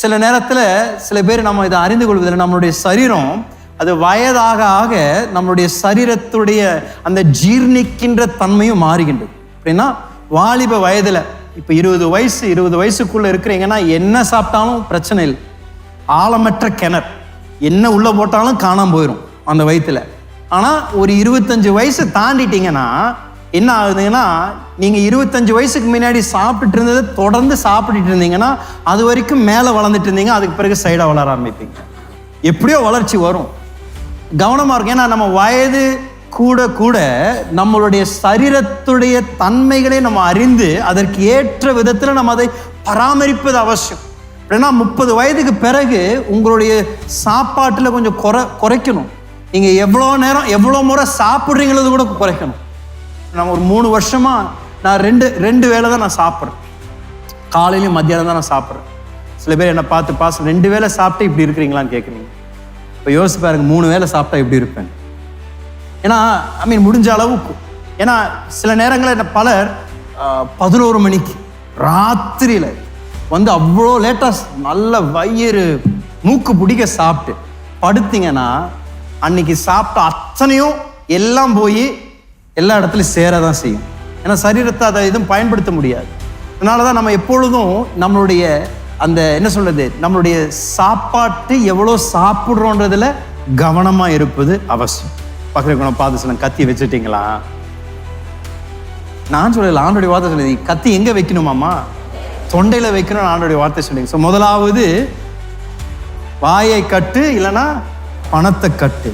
சில நேரத்தில் சில பேர் நம்ம இதை அறிந்து கொள்வதில் நம்மளுடைய சரீரம் அது வயதாக ஆக நம்மளுடைய சரீரத்துடைய அந்த ஜீர்ணிக்கின்ற தன்மையும் மாறுகின்றது. அப்படின்னா வாலிப வயதில் இப்போ 20 வயசுக்குள்ளே இருக்கிறீங்கன்னா என்ன சாப்பிட்டாலும் பிரச்சனை இல்லை, ஆழமற்ற கிணறு, என்ன உள்ளே போட்டாலும் காணாமல் போயிடும் அந்த வயத்தில். ஆனால் ஒரு 25 வயசு தாண்டிட்டீங்கன்னா என்ன ஆகுதுங்கன்னா, நீங்கள் 25 வயசுக்கு முன்னாடி சாப்பிட்டுட்டு இருந்ததை தொடர்ந்து சாப்பிட்டுட்டு இருந்தீங்கன்னா அது வரைக்கும் மேலே வளர்ந்துட்டு இருந்தீங்க, அதுக்கு பிறகு சைடாக வளர ஆரம்பிப்பீங்க. எப்படியோ வளர்ச்சி வரும், கவனமாக இருக்கும். ஏன்னா நம்ம வயது கூட கூட நம்மளுடைய சரீரத்துடைய தன்மைகளை நம்ம அறிந்து அதற்கு ஏற்ற விதத்தில் நம்ம அதை பராமரிப்பது அவசியம். அப்படின்னா 30 வயதுக்கு பிறகு உங்களுடைய சாப்பாட்டில் கொஞ்சம் குறைக்கணும். நீங்கள் எவ்வளோ முறை சாப்பிட்றீங்களது கூட குறைக்கணும். நான் ஒரு 3 வருஷமாக நான் ரெண்டு வேளை தான் நான் சாப்பிட்றேன், காலையிலையும் மத்தியானம் தான் நான் சாப்பிட்றேன். சில பேர் என்னை பார்த்து 2 வேளை சாப்பிட்டு இப்படி இருக்கிறீங்களான்னு கேட்குறீங்க. இப்போ யோசிச்சு பாருங்க, 3 வேளை சாப்பிட்டா எப்படி இருப்பேன். ஏன்னா முடிஞ்ச அளவுக்கு. ஏன்னா சில நேரங்களில் பலர் 11 மணிக்கு ராத்திரியில் வந்து அவ்வளோ லேட்டாக நல்ல வயிறு மூக்கு பிடிக்க சாப்பிட்டு படுத்தீங்கன்னா அன்னைக்கு சாப்பிட்ட அத்தனையும் எல்லாம் போய் எல்லா இடத்துலையும் சேர தான் செய்யும். ஏன்னா சரீரத்தை அதை எதுவும் பயன்படுத்த முடியாது. அதனால தான் நம்ம எப்பொழுதும் நம்மளுடைய அந்த என்ன சொல்றது, நம்மளுடைய சாப்பாட்டு எவ்வளோ சாப்பிட்றோன்றதுல கவனமாக இருப்பது அவசியம். பக்கத்தில் பார்த்து சொல்ல, கத்தி வச்சுட்டீங்களா? நான் சொல்லல, ஆண்டோடைய வார்த்தை சொல்லுது. கத்தி எங்கே வைக்கணுமாம்மா? தொண்டையில் வைக்கணும், ஆண்டோடைய வார்த்தை சொல்லுங்க. ஸோ முதலாவது வாயை கட்டு, இல்லைன்னா பணத்தை கட்டு.